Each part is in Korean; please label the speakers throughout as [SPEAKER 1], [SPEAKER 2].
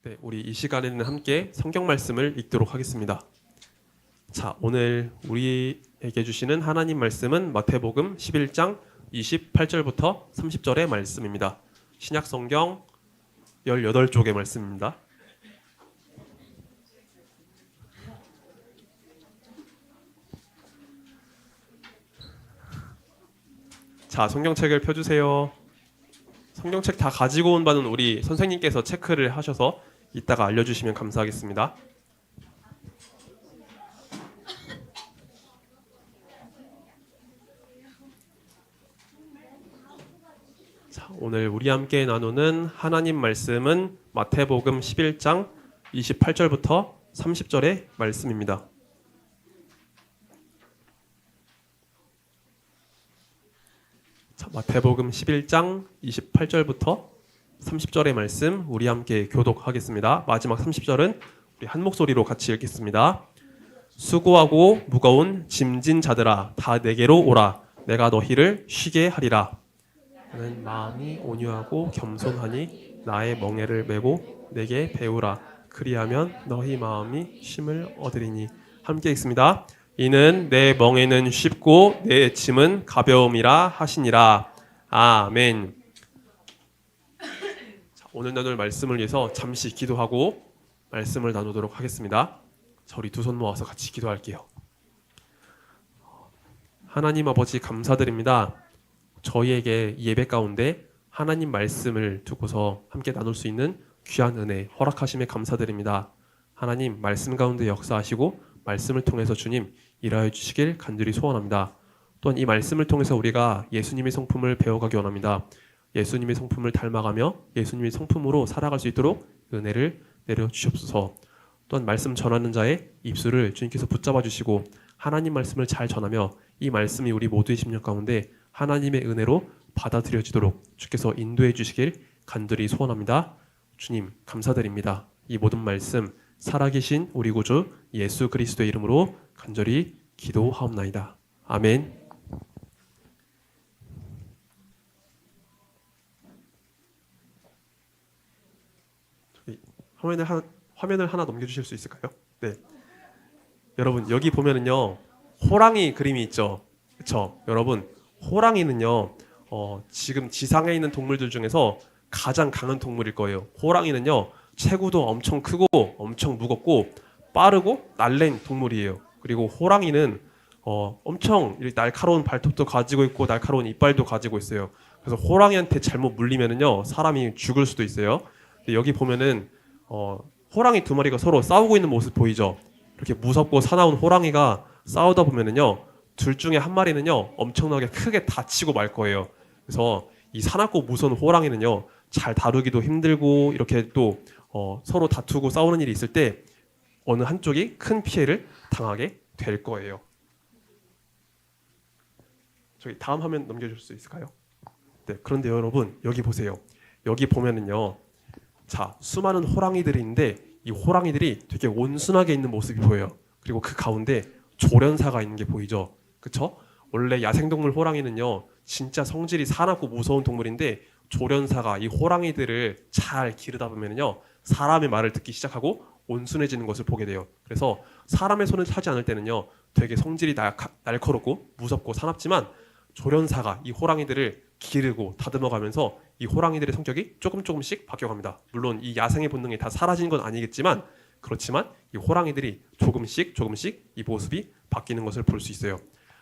[SPEAKER 1] 네, 우리 이 시간에는 함께 성경 말씀을 읽도록 하겠습니다. 자, 오늘 우리에게 주시는 하나님 말씀은 마태복음 11장 28절부터 30절의 말씀입니다. 신약 성경 18쪽의 말씀입니다. 자, 성경책을 펴주세요. 성경책 다 가지고 온 바는 우리 선생님께서 체크를 하셔서 이따가 알려주시면 감사하겠습니다. 자, 오늘 우리 함께 나누는 하나님 말씀은 마태복음 11장 28절부터 30절의 말씀입니다. 자, 마태복음 11장 28절부터 30절의 말씀 우리 함께 교독하겠습니다. 마지막 30절은 우리 한 목소리로 같이 읽겠습니다. 수고하고 무거운 짐진 자들아 다 내게로 오라. 내가 너희를 쉬게 하리라. 나는 마음이 온유하고 겸손하니 나의 멍에를 메고 내게 배우라. 그리하면 너희 마음이 쉼을 얻으리니. 함께 읽습니다. 이는 내 멍에는 쉽고 내 짐은 가벼움이라 하시니라. 아멘. 자, 오늘 나눌 말씀을 위해서 잠시 기도하고 말씀을 나누도록 하겠습니다. 자, 우리 두 손 모아서 같이 기도할게요. 하나님 아버지 감사드립니다. 저희에게 예배 가운데 하나님 말씀을 두고서 함께 나눌 수 있는 귀한 은혜 허락하심에 감사드립니다. 하나님 말씀 가운데 역사하시고 말씀을 통해서 주님 일하여 주시길 간절히 소원합니다. 또한 이 말씀을 통해서 우리가 예수님의 성품을 배워가기 원합니다. 예수님의 성품을 닮아가며 예수님의 성품으로 살아갈 수 있도록 은혜를 내려주시옵소서. 또한 말씀 전하는 자의 입술을 주님께서 붙잡아 주시고 하나님 말씀을 잘 전하며 이 말씀이 우리 모두의 심령 가운데 하나님의 은혜로 받아들여지도록 주께서 인도해 주시길 간절히 소원합니다. 주님 감사드립니다. 이 모든 말씀 살아계신 우리 구주 예수 그리스도의 이름으로 간절히 기도하옵나이다. 아멘. 화면을 하나 넘겨주실 수 있을까요? 네. 여러분 여기 보면은요 호랑이 그림이 있죠. 그렇죠? 여러분 호랑이는요 지금 지상에 있는 동물들 중에서 가장 강한 동물일 거예요. 호랑이는요 체구도 엄청 크고 엄청 무겁고 빠르고 날랜 동물이에요. 그리고 호랑이는 엄청 날카로운 발톱도 가지고 있고 날카로운 이빨도 가지고 있어요. 그래서 호랑이한테 잘못 물리면은요 사람이 죽을 수도 있어요. 근데 여기 보면은 호랑이 두 마리가 서로 싸우고 있는 모습 보이죠? 이렇게 무섭고 사나운 호랑이가 싸우다 보면은요 둘 중에 한 마리는요 엄청나게 크게 다치고 말 거예요. 그래서 이 사납고 무서운 호랑이는요 잘 다루기도 힘들고 이렇게 또 서로 다투고 싸우는 일이 있을 때 어느 한쪽이 큰 피해를 당하게 될 거예요. 저기 다음 화면 넘겨줄 수 있을까요? 네, 그런데 여러분 여기 보세요. 여기 보면은요, 자 수많은 호랑이들이 있는데 이 호랑이들이 되게 온순하게 있는 모습이 보여요. 그리고 그 가운데 조련사가 있는 게 보이죠, 그렇죠? 원래 야생동물 호랑이는요 진짜 성질이 사납고 무서운 동물인데 조련사가 이 호랑이들을 잘 기르다 보면요 사람의 말을 듣기 시작하고 온순해지는 것을 보게 돼요. 그래서 사람의 손을 타지 않을 때는요 되게 성질이 날카롭고 무섭고 사납지만 조련사가 이 호랑이들을 기르고 다듬어가면서 이 호랑이들의 성격이 조금씩 바뀌어갑니다. 물론 이 야생의 본능이 다 사라진 건 아니겠지만 그렇지만 이 호랑이들이 조금씩 이 모습이 바뀌는 것을 볼 수 있어요.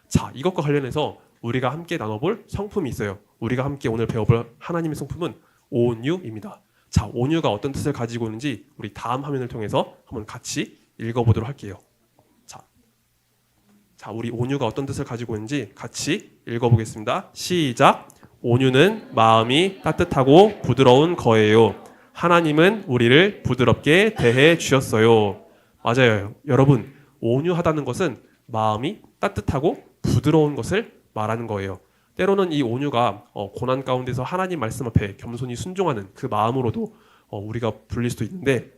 [SPEAKER 1] 자, 이것과 관련해서 우리가 함께 나눠볼 성품이 있어요. 우리가 함께 오늘 배워볼 하나님의 성품은 온유입니다. 자, 온유가 어떤 뜻을 가지고 있는지 우리 다음 화면을 통해서 한번 같이 읽어보도록 할게요. 자, 우리 온유가 어떤 뜻을 가지고 있는지 같이 읽어보겠습니다. 시작. 온유는 마음이 따뜻하고 부드러운 거예요. 하나님은 우리를 부드럽게 대해 주셨어요. 맞아요. 여러분, 온유하다는 것은 마음이 따뜻하고 부드러운 것을 말하는 거예요. 때로는 이 온유가 고난 가운데서 하나님 말씀 앞에 겸손히 순종하는 그 마음으로도 우리가 불릴 수도 있는데,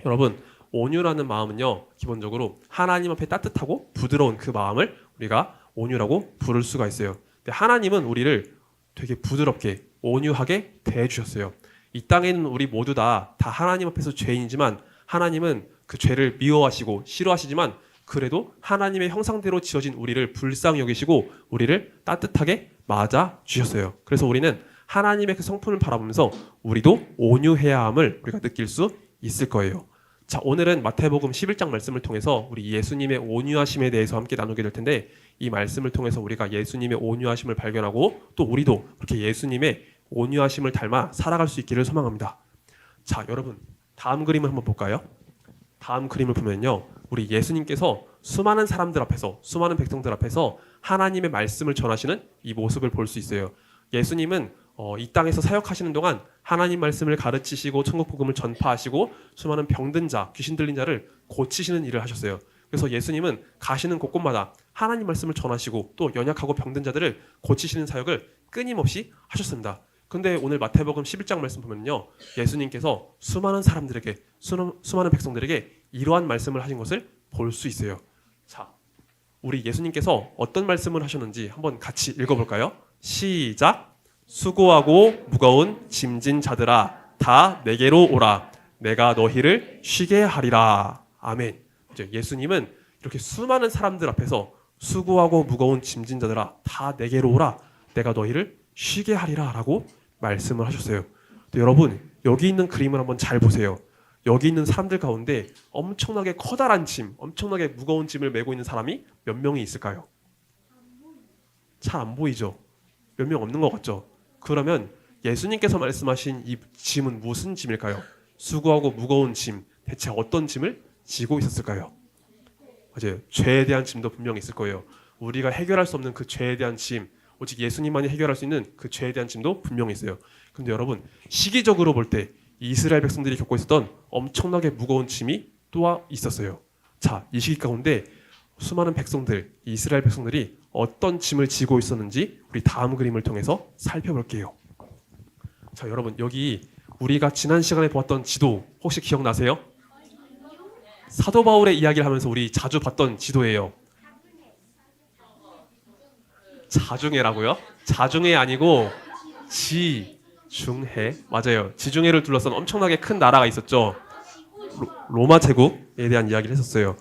[SPEAKER 1] 여러분 온유라는 마음은요 기본적으로 하나님 앞에 따뜻하고 부드러운 그 마음을 우리가 온유라고 부를 수가 있어요. 근데 하나님은 우리를 되게 부드럽게 온유하게 대해 주셨어요. 이 땅에 있는 우리 모두 다 하나님 앞에서 죄인이지만 하나님은 그 죄를 미워하시고 싫어하시지만 그래도 하나님의 형상대로 지어진 우리를 불쌍히 여기시고 우리를 따뜻하게 맞아 주셨어요. 그래서 우리는 하나님의 그 성품을 바라보면서 우리도 온유해야 함을 우리가 느낄 수 있을 거예요. 자, 오늘은 마태복음 11장 말씀을 통해서 우리 예수님의 온유하심에 대해서 함께 나누게 될 텐데 이 말씀을 통해서 우리가 예수님의 온유하심을 발견하고 또 우리도 그렇게 예수님의 온유하심을 닮아 살아갈 수 있기를 소망합니다. 자, 여러분 다음 그림을 한번 볼까요? 다음 그림을 보면요, 우리 예수님께서 수많은 사람들 앞에서, 수많은 백성들 앞에서 하나님의 말씀을 전하시는 이 모습을 볼 수 있어요. 예수님은 이 땅에서 사역하시는 동안 하나님 말씀을 가르치시고 천국 복음을 전파하시고 수많은 병든 자, 귀신 들린 자를 고치시는 일을 하셨어요. 그래서 예수님은 가시는 곳곳마다 하나님 말씀을 전하시고 또 연약하고 병든 자들을 고치시는 사역을 끊임없이 하셨습니다. 근데 오늘 마태복음 11장 말씀 보면요, 예수님께서 수많은 사람들에게, 수많은 백성들에게 이러한 말씀을 하신 것을 볼 수 있어요. 자, 우리 예수님께서 어떤 말씀을 하셨는지 한번 같이 읽어볼까요? 시작! 수고하고 무거운 짐진 자들아, 다 내게로 오라. 내가 너희를 쉬게 하리라. 아멘. 이제 예수님은 이렇게 수많은 사람들 앞에서 수고하고 무거운 짐진 자들아, 다 내게로 오라. 내가 너희를 쉬게 하리라 라고 말씀을 하셨어요. 여러분, 여기 있는 그림을 한번 잘 보세요. 여기 있는 사람들 가운데 엄청나게 커다란 짐, 엄청나게 무거운 짐을 메고 있는 사람이 몇 명이 있을까요? 잘 안 보이죠? 몇 명 없는 것 같죠? 그러면 예수님께서 말씀하신 이 짐은 무슨 짐일까요? 수고하고 무거운 짐, 대체 어떤 짐을 지고 있었을까요? 맞아요. 죄에 대한 짐도 분명히 있을 거예요. 우리가 해결할 수 없는 그 죄에 대한 짐, 오직 예수님만이 해결할 수 있는 그 죄에 대한 짐도 분명히 있어요. 근데 여러분, 시기적으로 볼 때 이스라엘 백성들이 겪고 있었던 엄청나게 무거운 짐이 또 있었어요. 자, 이 시기 가운데 수많은 백성들, 이스라엘 백성들이 어떤 짐을 지고 있었는지 우리 다음 그림을 통해서 살펴볼게요. 자, 여러분, 여기 우리가 지난 시간에 보았던 지도 혹시 기억나세요? 사도 바울의 이야기를 하면서 우리 자주 봤던 지도예요. 자중해라고요? 자중해 아니고 지중해. 맞아요. 지중해를 둘러싼 엄청나게 큰 나라가 있었죠. 로마 제국에 대한 이야기를 했었어요.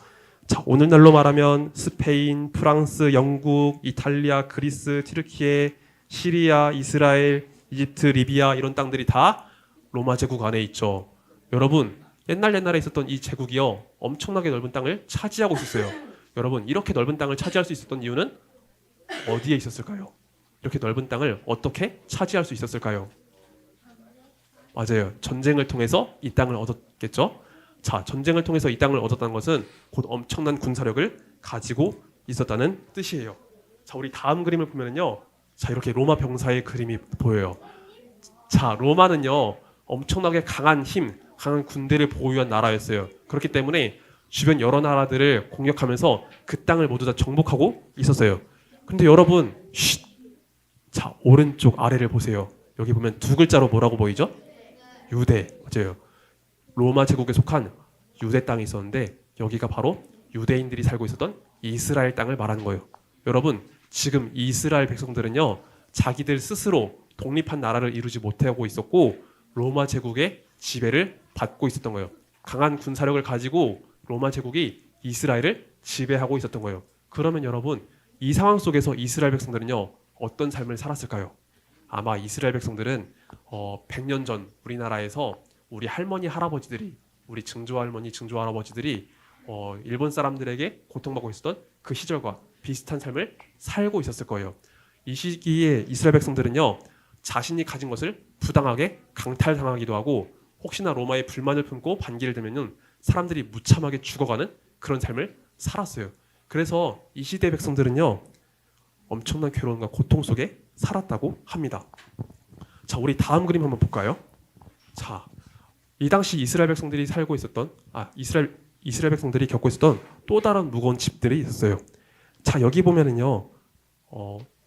[SPEAKER 1] 자, 오늘날로 말하면 스페인, 프랑스, 영국, 이탈리아, 그리스, 튀르키예, 시리아, 이스라엘, 이집트, 리비아 이런 땅들이 다 로마 제국 안에 있죠. 여러분, 옛날에 있었던 이 제국이요, 엄청나게 넓은 땅을 차지하고 있었어요. 여러분, 이렇게 넓은 땅을 차지할 수 있었던 이유는 어디에 있었을까요? 이렇게 넓은 땅을 어떻게 차지할 수 있었을까요? 맞아요. 전쟁을 통해서 이 땅을 얻었겠죠? 자, 전쟁을 통해서 이 땅을 얻었다는 것은 곧 엄청난 군사력을 가지고 있었다는 뜻이에요. 자, 우리 다음 그림을 보면요, 자, 이렇게 로마 병사의 그림이 보여요. 자, 로마는요, 엄청나게 강한 힘, 강한 군대를 보유한 나라였어요. 그렇기 때문에 주변 여러 나라들을 공격하면서 그 땅을 모두 다 정복하고 있었어요. 근데 여러분, 자, 오른쪽 아래를 보세요. 여기 보면 두 글자로 뭐라고 보이죠? 유대. 맞아요. 로마 제국에 속한 유대 땅이 있었는데 여기가 바로 유대인들이 살고 있었던 이스라엘 땅을 말하는 거예요. 여러분, 지금 이스라엘 백성들은요, 자기들 스스로 독립한 나라를 이루지 못하고 있었고 로마 제국의 지배를 받고 있었던 거예요. 강한 군사력을 가지고 로마 제국이 이스라엘을 지배하고 있었던 거예요. 그러면 여러분, 이 상황 속에서 이스라엘 백성들은요, 어떤 삶을 살았을까요? 아마 이스라엘 백성들은 100년 전 우리나라에서 우리 할머니 할아버지들이, 우리 증조 할머니 증조 할아버지들이 일본 사람들에게 고통받고 있었던 그 시절과 비슷한 삶을 살고 있었을 거예요. 이 시기에 이스라엘 백성들은요, 자신이 가진 것을 부당하게 강탈당하기도 하고 혹시나 로마에 불만을 품고 반기를 들면은 사람들이 무참하게 죽어가는 그런 삶을 살았어요. 그래서 이 시대 백성들은요, 엄청난 괴로움과 고통 속에 살았다고 합니다. 자, 우리 다음 그림 한번 볼까요? 자, 이 당시 이스라엘 백성들이 살고 있었던 이스라엘 백성들이 겪고 있었던 또 다른 무거운 집들이 있었어요. 자, 여기 보면은요,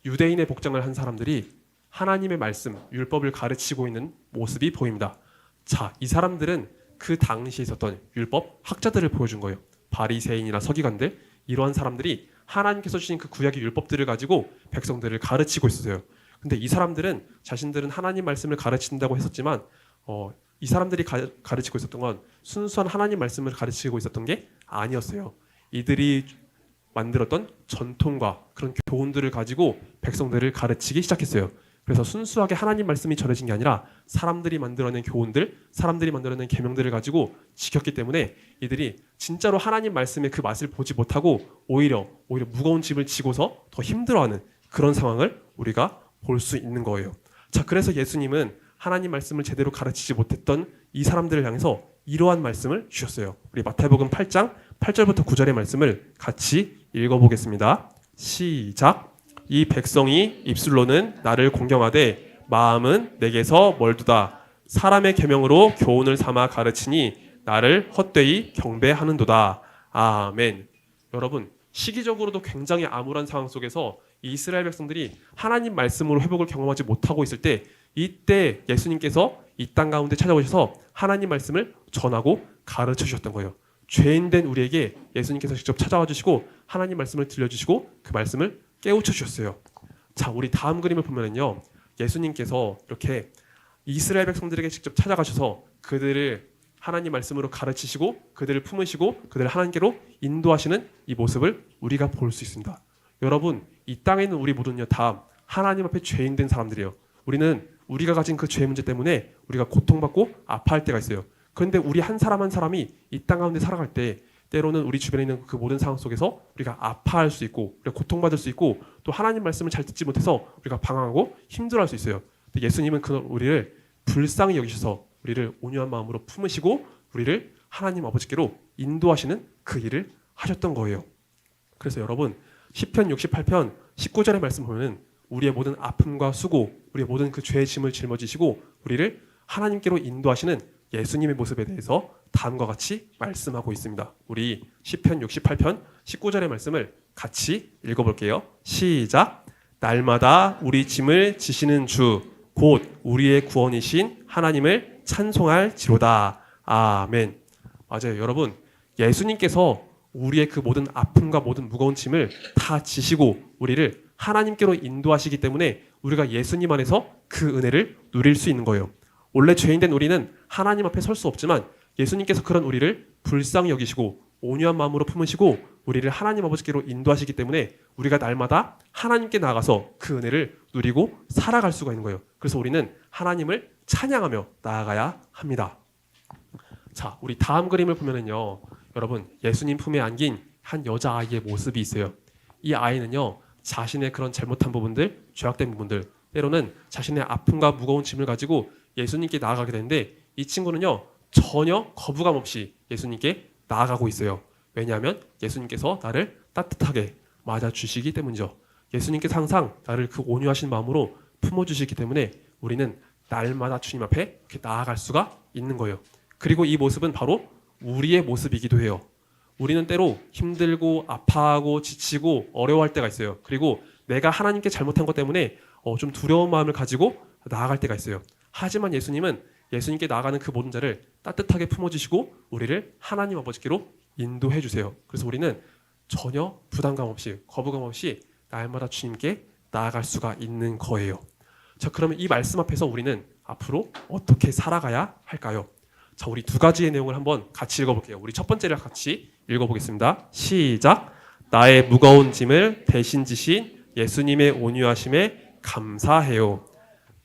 [SPEAKER 1] 유대인의 복장을 한 사람들이 하나님의 말씀, 율법을 가르치고 있는 모습이 보입니다. 자, 이 사람들은 그 당시에 있었던 율법 학자들을 보여준 거예요. 바리새인이나 서기관들, 이러한 사람들이 하나님께서 주신 그 구약의 율법들을 가지고 백성들을 가르치고 있었어요. 근데 이 사람들은 자신들은 하나님 말씀을 가르친다고 했었지만 이 사람들이 가르치고 있었던 건 순수한 하나님 말씀을 가르치고 있었던 게 아니었어요. 이들이 만들었던 전통과 그런 교훈들을 가지고 백성들을 가르치기 시작했어요. 그래서 순수하게 하나님 말씀이 전해진 게 아니라 사람들이 만들어낸 교훈들, 사람들이 만들어낸 계명들을 가지고 지켰기 때문에 이들이 진짜로 하나님 말씀의 그 맛을 보지 못하고 오히려 무거운 짐을 지고서 더 힘들어하는 그런 상황을 우리가 볼 수 있는 거예요. 자, 그래서 예수님은 하나님 말씀을 제대로 가르치지 못했던 이 사람들을 향해서 이러한 말씀을 주셨어요. 우리 마태복음 8장 8절부터 9절의 말씀을 같이 읽어보겠습니다. 시작. 이 백성이 입술로는 나를 공경하되 마음은 내게서 멀두다. 사람의 계명으로 교훈을 삼아 가르치니 나를 헛되이 경배하는도다. 아멘. 여러분, 시기적으로도 굉장히 암울한 상황 속에서 이스라엘 백성들이 하나님 말씀으로 회복을 경험하지 못하고 있을 때, 이때 예수님께서 이 땅 가운데 찾아오셔서 하나님 말씀을 전하고 가르쳐 주셨던 거예요. 죄인된 우리에게 예수님께서 직접 찾아와 주시고 하나님 말씀을 들려주시고 그 말씀을 깨우쳐 주셨어요. 자, 우리 다음 그림을 보면은요, 예수님께서 이렇게 이스라엘 백성들에게 직접 찾아가셔서 그들을 하나님 말씀으로 가르치시고 그들을 품으시고 그들을 하나님께로 인도하시는 이 모습을 우리가 볼 수 있습니다. 여러분, 이 땅에 있는 우리 모두는요, 다 하나님 앞에 죄인된 사람들이에요. 우리는 우리가 가진 그 죄 문제 때문에 우리가 고통받고 아파할 때가 있어요. 그런데 우리 한 사람 한 사람이 이 땅 가운데 살아갈 때 때로는 우리 주변에 있는 그 모든 상황 속에서 우리가 아파할 수 있고 우리가 고통받을 수 있고 또 하나님 말씀을 잘 듣지 못해서 우리가 방황하고 힘들어할 수 있어요. 근데 예수님은 그 우리를 불쌍히 여기셔서 우리를 온유한 마음으로 품으시고 우리를 하나님 아버지께로 인도하시는 그 일을 하셨던 거예요. 그래서 여러분, 시편 68편 19절의 말씀 보면은 우리의 모든 아픔과 수고, 우리의 모든 그 죄의 짐을 짊어지시고 우리를 하나님께로 인도하시는 예수님의 모습에 대해서 다음과 같이 말씀하고 있습니다. 우리 시편 68편 19절의 말씀을 같이 읽어볼게요. 시작. 날마다 우리 짐을 지시는 주, 곧 우리의 구원이신 하나님을 찬송할지로다. 아멘. 맞아요. 여러분, 예수님께서 우리의 그 모든 아픔과 모든 무거운 짐을 다 지시고 우리를 하나님께로 인도하시기 때문에 우리가 예수님 안에서 그 은혜를 누릴 수 있는 거예요. 원래 죄인된 우리는 하나님 앞에 설 수 없지만 예수님께서 그런 우리를 불쌍히 여기시고 온유한 마음으로 품으시고 우리를 하나님 아버지께로 인도하시기 때문에 우리가 날마다 하나님께 나아가서 그 은혜를 누리고 살아갈 수가 있는 거예요. 그래서 우리는 하나님을 찬양하며 나아가야 합니다. 자, 우리 다음 그림을 보면은요, 여러분, 예수님 품에 안긴 한 여자아이의 모습이 있어요. 이 아이는요, 자신의 그런 잘못한 부분들, 죄악된 부분들, 때로는 자신의 아픔과 무거운 짐을 가지고 예수님께 나아가게 되는데 이 친구는요, 전혀 거부감 없이 예수님께 나아가고 있어요. 왜냐하면 예수님께서 나를 따뜻하게 맞아주시기 때문이죠. 예수님께서 항상 나를 그 온유하신 마음으로 품어주시기 때문에 우리는 날마다 주님 앞에 이렇게 나아갈 수가 있는 거예요. 그리고 이 모습은 바로 우리의 모습이기도 해요. 우리는 때로 힘들고 아파하고 지치고 어려워할 때가 있어요. 그리고 내가 하나님께 잘못한 것 때문에 좀 두려운 마음을 가지고 나아갈 때가 있어요. 하지만 예수님은 예수님께 나아가는 그 모든 자를 따뜻하게 품어주시고 우리를 하나님 아버지께로 인도해 주세요. 그래서 우리는 전혀 부담감 없이 거부감 없이 날마다 주님께 나아갈 수가 있는 거예요. 자, 그러면 이 말씀 앞에서 우리는 앞으로 어떻게 살아가야 할까요? 자, 우리 두 가지의 내용을 한번 같이 읽어볼게요. 우리 첫 번째를 같이 읽어보겠습니다. 시작. 나의 무거운 짐을 대신 지신 예수님의 온유하심에 감사해요.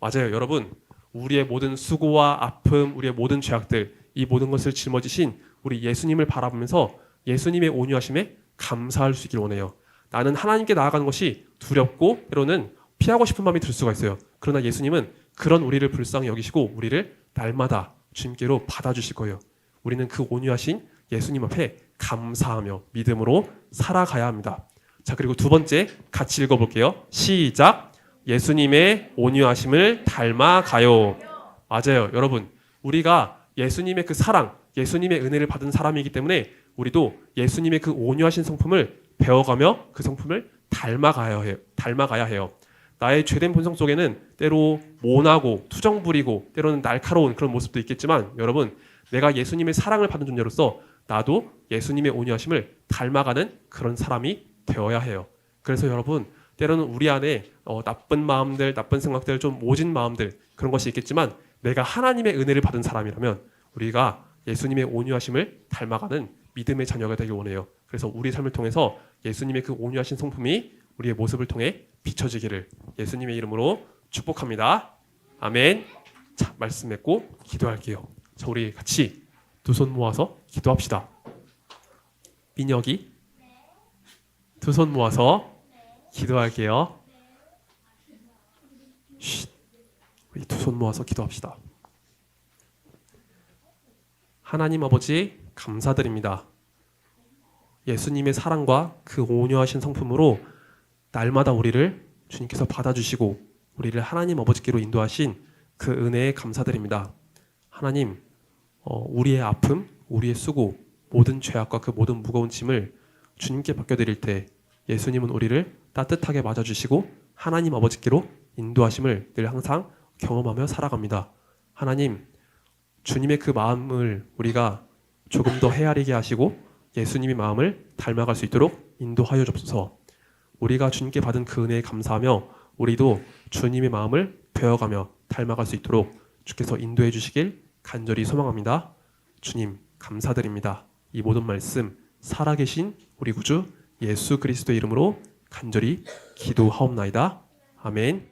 [SPEAKER 1] 맞아요, 여러분. 우리의 모든 수고와 아픔, 우리의 모든 죄악들, 이 모든 것을 짊어지신 우리 예수님을 바라보면서 예수님의 온유하심에 감사할 수 있길 원해요. 나는 하나님께 나아가는 것이 두렵고 때로는 피하고 싶은 마음이 들 수가 있어요. 그러나 예수님은 그런 우리를 불쌍히 여기시고 우리를 날마다 주님께로 받아주실 거예요. 우리는 그 온유하신 예수님 앞에 감사하며 믿음으로 살아가야 합니다. 자, 그리고 두 번째 같이 읽어볼게요. 시작. 예수님의 온유하심을 닮아가요. 맞아요, 여러분. 우리가 예수님의 그 사랑, 예수님의 은혜를 받은 사람이기 때문에 우리도 예수님의 그 온유하신 성품을 배워가며 그 성품을 닮아가야 해요. 나의 죄된 본성 속에는 때로 모나고 투정 부리고 때로는 날카로운 그런 모습도 있겠지만 여러분, 내가 예수님의 사랑을 받은 존재로서 나도 예수님의 온유하심을 닮아가는 그런 사람이 되어야 해요. 그래서 여러분, 때로는 우리 안에 나쁜 마음들, 나쁜 생각들, 좀 모진 마음들 그런 것이 있겠지만 내가 하나님의 은혜를 받은 사람이라면 우리가 예수님의 온유하심을 닮아가는 믿음의 자녀가 되길 원해요. 그래서 우리 삶을 통해서 예수님의 그 온유하신 성품이 우리의 모습을 통해 비춰지기를 예수님의 이름으로 축복합니다. 아멘. 자, 말씀 맺고 기도할게요. 자, 우리 같이 두 손 모아서 기도합시다. 민혁이 두 손 모아서 기도할게요. 우리 두 손 모아서 기도합시다. 하나님 아버지 감사드립니다. 예수님의 사랑과 그 온유하신 성품으로 날마다 우리를 주님께서 받아주시고 우리를 하나님 아버지께로 인도하신 그 은혜에 감사드립니다. 하나님, 우리의 아픔, 우리의 수고, 모든 죄악과 그 모든 무거운 짐을 주님께 맡겨드릴 때 예수님은 우리를 따뜻하게 맞아주시고 하나님 아버지께로 인도하심을 늘 항상 경험하며 살아갑니다. 하나님, 주님의 그 마음을 우리가 조금 더 헤아리게 하시고 예수님의 마음을 닮아갈 수 있도록 인도하여 주옵소서. 우리가 주님께 받은 그 은혜에 감사하며 우리도 주님의 마음을 배워가며 닮아갈 수 있도록 주께서 인도해 주시길 간절히 소망합니다. 주님 감사드립니다. 이 모든 말씀 살아계신 우리 구주 예수 그리스도의 이름으로 간절히 기도하옵나이다. 아멘.